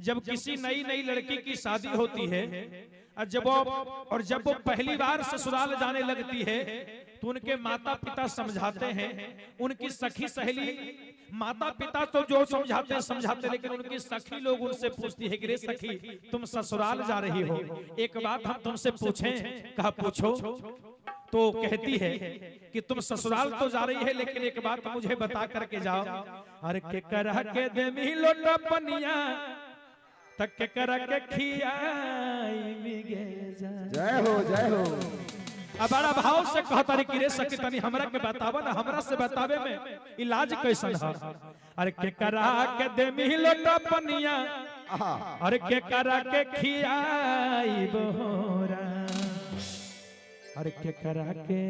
जब किसी नई नई लड़की की शादी होती है और जब वो पहली बार ससुराल जाने लगती है तो उनके माता पिता समझाते हैं, उनकी सखी सहेली माता पिता तो जो समझाते लेकिन उनकी सखी लोग उनसे पूछती है कि रे सखी तुम ससुराल जा रही हो, एक बात हम तुमसे पूछें? कहा पूछो। तो कहती है कि तुम ससुराल तो जा रही है लेकिन एक बात मुझे बता करके जाओ। अरे के करह के दे मिलो टपनिया तक के करह के खियाई मिगे जा। जय हो जय हो। अब बड़ा भाव से कहता रे कि रे सखी तनी हमरा के बतावा ना, हमरा से बतावे में इलाज कैसन है। अरे के करह के दे मिलो टपनिया अरे के करह के खियाई बोरा। अरे के करह के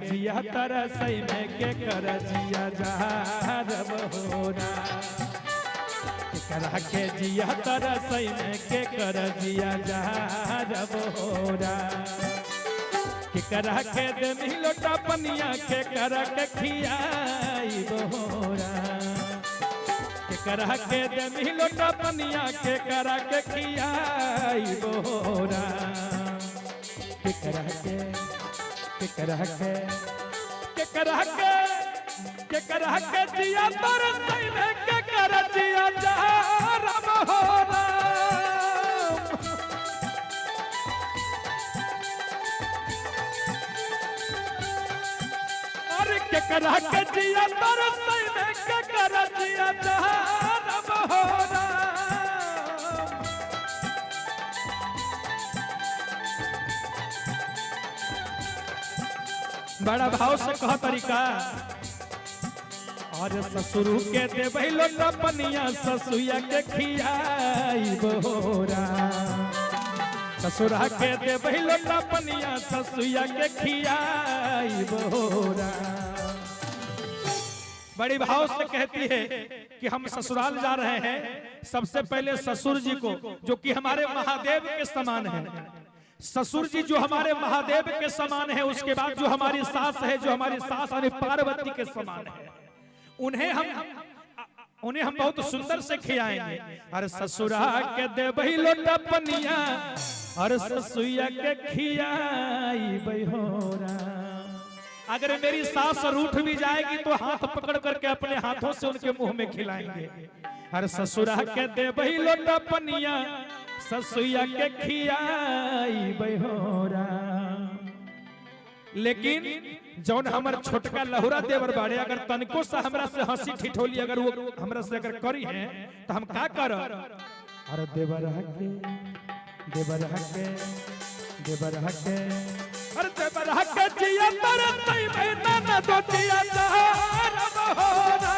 जिया तरसई में के कर जिया जहरब होरा। के करह के जिया तरसई में के कर जिया जहरब होरा। के करह के दे मिलो टपनिया के करह के खियाई बोरा। के करह के दे मिलो टपनिया के करह के खियाई बोरा। के करह के जिया तरसई में के कर जिया जहरब होरा। अरे के करह के जिया तरसई में के कर जिया जहरब होरा। बड़ा भाव से कहा तरीका। और ससुर के देबै टपनिया ससुया के खियाई बोरा। ससुर के देबै टपनिया ससुया के खियाई बोरा। बड़ी भाव से कहती है कि हम ससुराल जा रहे हैं, सबसे पहले ससुर जी को जो कि हमारे महादेव के समान है, ससुर जी जो हमारे महादेव के समान है, उसके बाद जो हमारी सास है जो हमारी सास यानी पार्वती के समान है, उन्हें हम बहुत सुंदर से खिलाएंगे। अरे ससुरा के देबै टपनिया और ससुया के खियाई बहोरा। अगर मेरी सास रूठ भी जाएगी तो हाथ पकड़ करके अपने हाथों से उनके मुंह में खिलाएंगे। अरे ससुरा के देबै टपनिया ससुया के खियाई बहोरा। लेकिन जौन हमर छोटका लहुरा देवर बाड़े अगर तनिको से हमरा से हंसी ठिठोली अगर वो हमरा से अगर करी है तो हम का कर। अरे देवर हके अरे देवर हके जिया तरसई में ना दो जिया जहरब होरा।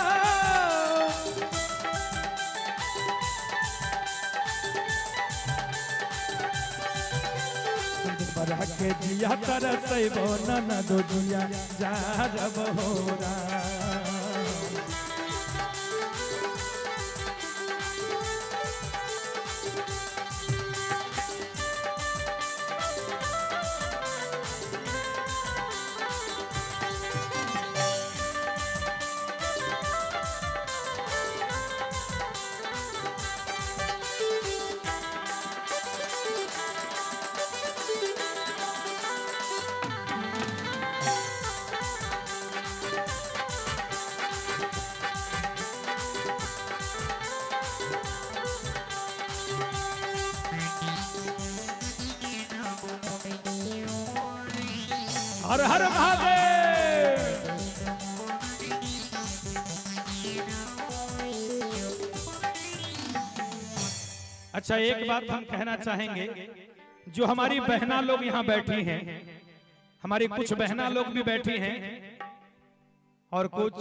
देवर हके जिया तरसई में ना दो जिया जहरब होरा। हर हर महादेव। अच्छा एक बात हम कहना चाहेंगे, जो हमारी बहना लोग यहाँ बैठी हैं, हमारी कुछ बहना लोग भी बैठी हैं और कुछ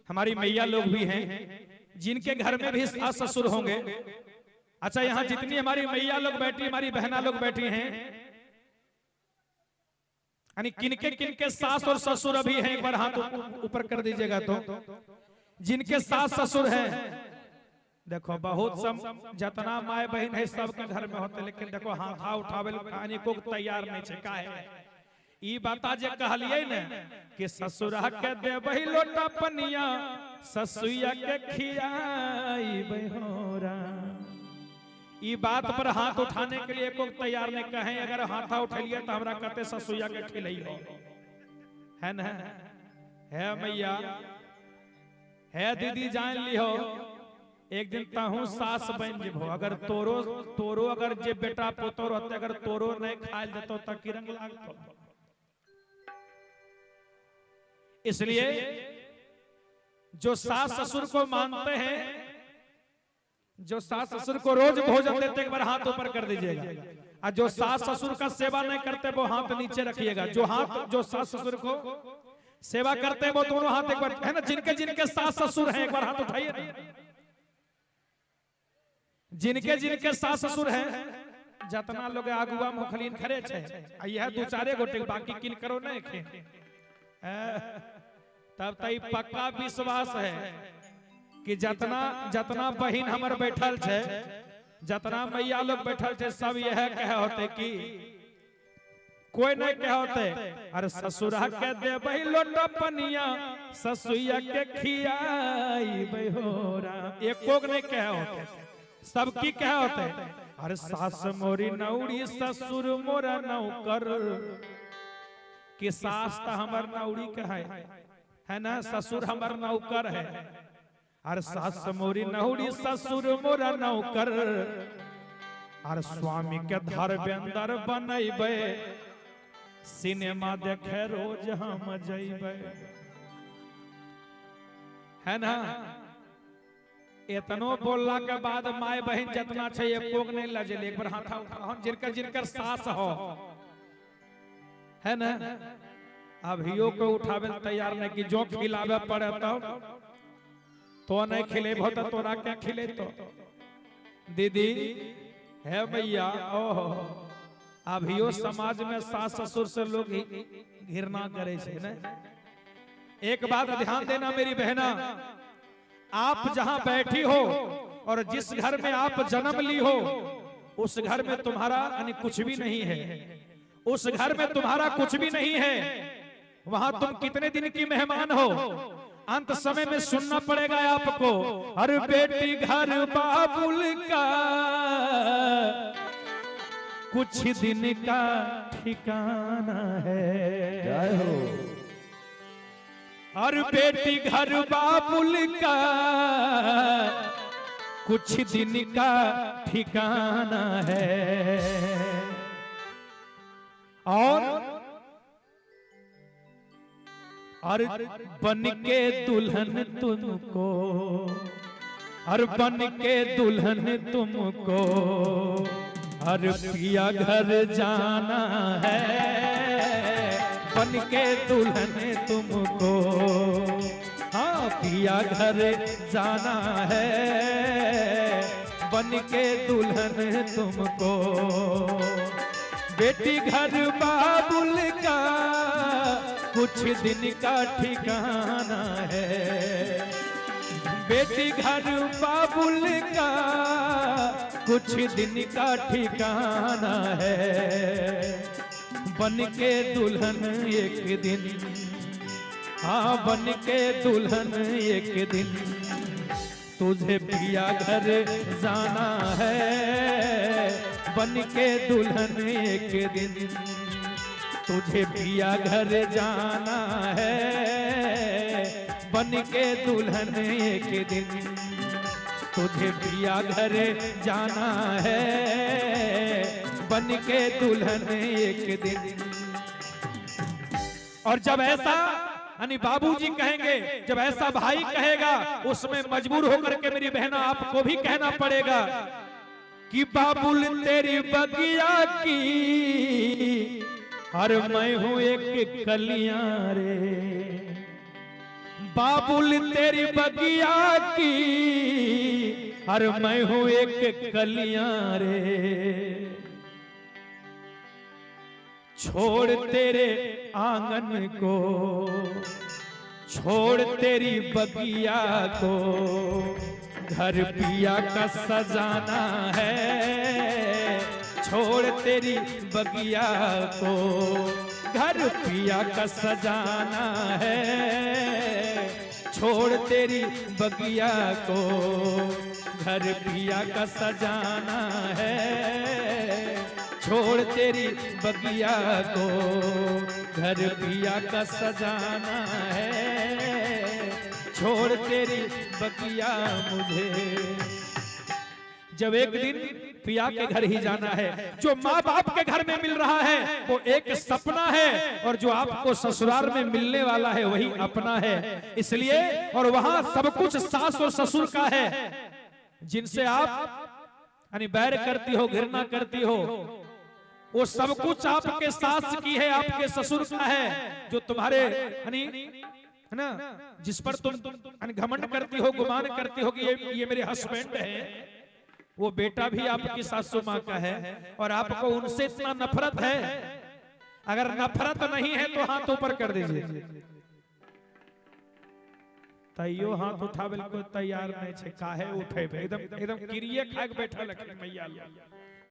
हमारी मैया लोग भी हैं जिनके घर में भी सास ससुर होंगे। अच्छा यहाँ जितनी हमारी मैया लोग बैठी, हमारी बहना लोग बैठी हैं, यानी किनके किनके सास और ससुर अभी हैं, एक बार हाथ ऊपर कर दीजिएगा। तो जिनके सास ससुर हैं, देखो बहुत सब जतना माए बहन है सबके घर में होते, लेकिन देखो हाथ उठावे को तैयार नहीं है। का है ई बात जे कहलिए ने कि ससुरा के देबही लोटा पनिया ससुइया के खियाई बहोरा। ई बात पर हाथ उठाने के लिए कोई तैयार नहीं कहे। अगर हाथ उठलिए तो हमरा कहते ससुइया के खिलइयो, है ना? है मैया, है दीदी, जान लिहो एक दिन ताहू सास बन जेबो। अगर तोरो अगर जे बेटा पुतोर होते अगर तोरो नहीं खाइल देतो त की रंग लागतो। इसलिए जो सास ससुर को मानते हैं, जो सास ससुर को रोज भोजन देते एक बार हाथ ऊपर कर दीजिएगा। और जो सास ससुर का सेवा नहीं करते वो हाथ नीचे रखिएगा। जो सास ससुर को सेवा करते हैं वो दोनों हाथ एक बार, है ना? जिनके सास ससुर हैं एक बार हाथ उठाइए ना। जिनके सास ससुर हैं, जतना लोग आगुआ मुखलिन खड़े छे, यह दो चारे गोटे, बाकी किन करो नहीं खे। तब तई पक्का विश्वास है कि जतना बहिन हमर बैठल छे, जतना मैया लोग बैठल छे, सब यह कहे होते कि कोई नहीं कहे होते अरे ससुरा के देबही लोटा पनिया ससुइया के खियाई बहोरा। एको नहीं कहे होते, सब की कहे होते अरे सास मोरी नौड़ी ससुर मोरा नौकर। कि सास तो हमर नौड़ी कहे, है ना? ससुर हमर नौकर है। और सास मोरी नौड़ी ससुर मोरा नौकर। और स्वामी के धर्मेंद्र बनैबे सिनेमा देखे रोज हम जइबे, है ना? इतनो बोलला के बाद माय बहन जितना छे एको नहीं लजल। एक बार हाथ उठाओ जिनकर सास हो, है ना? अभियो को उठावे तैयार नहीं कि जो खिलावे पड़े तो नहीं खिले तो तोरा क्या खिले तो दीदी, है भैया। ओह, अभियो समाज में सास ससुर से लोग घृणा करे छे ना। एक बात ध्यान देना मेरी बहना, आप जहां बैठी हो और जिस घर में आप जन्म ली हो उस घर में तुम्हारा कुछ भी नहीं है। उस घर में तुम्हारा कुछ भी नहीं है। वहां तुम कितने दिन की मेहमान हो, अंत समय में सुनना पड़ेगा आपको। अरे बेटी घर बाबुल का कुछ दिन का ठिकाना है। जय हो। और बेटी घर बाबुल का कुछ दिन का ठिकाना है। और बन के दुल्हन तुमको, और बन के दुल्हन तुमको और पिया घर जाना है। बन के दुल्हन तुमको, हाँ पिया घर जाना है। बन के दुल्हन तुमको बेटी घर बाबुल का कुछ दिन का ठिकाना है। बेटी घर बाबुल का कुछ दिन का ठिकाना है। बन के दुल्हन एक दिन, हाँ बन के दुल्हन एक दिन तुझे पिया घर जाना है। बन के दुल्हन एक दिन तुझे पिया घर जाना है। बन के दुल्हन एक दिन तुझे पिया घर जाना है। बन के दुल्हन एक दिन। और जब ऐसा बाबूजी कहेंगे, जब ऐसा भाई कहेगा, उसमें मजबूर होकर के मेरी बहना आपको भी कहना पड़ेगा कि बाबुल तेरी बगिया की और मैं हूं एक कलियां रे। बाबुल तेरी बगिया की और मैं हूं एक कलियां रे। छोड़ तेरे आंगन को, छोड़ तेरी बगिया को, घर पिया का सजाना है। छोड़ तेरी बगिया को, घर पिया का सजाना है, छोड़ तेरी बगिया को। घर पिया का सजाना है, छोड़ तेरी बगिया को। घर पिया का सजाना है, छोड़ तेरी बगिया मुझे। जब एक दिन पिया के घर ही जाना है, जो माँ बाप के घर में मिल रहा है वो एक सपना है, और जो आपको ससुराल में मिलने वाला है वही अपना है। इसलिए और वहां सब कुछ सास और ससुर का है, जिनसे आप बैर करती हो, घृणा करती हो, वो सब कुछ आपके सास की है, आपके ससुर का है। जो तुम्हारे है ना, जिस पर तुम घमंड करती हो, गुमान करती हो कि ये मेरे हस्बैंड है, वो बेटा भी आपकी सासू माँ का है, और आपको उनसे इतना नफरत है। अगर नफरत नहीं है तो हाथ ऊपर कर दीजिए। तैयो हाथ उठावे को तैयार नहीं छे, काहे उठे एकदम किरिए खाए बैठा लखन मैया।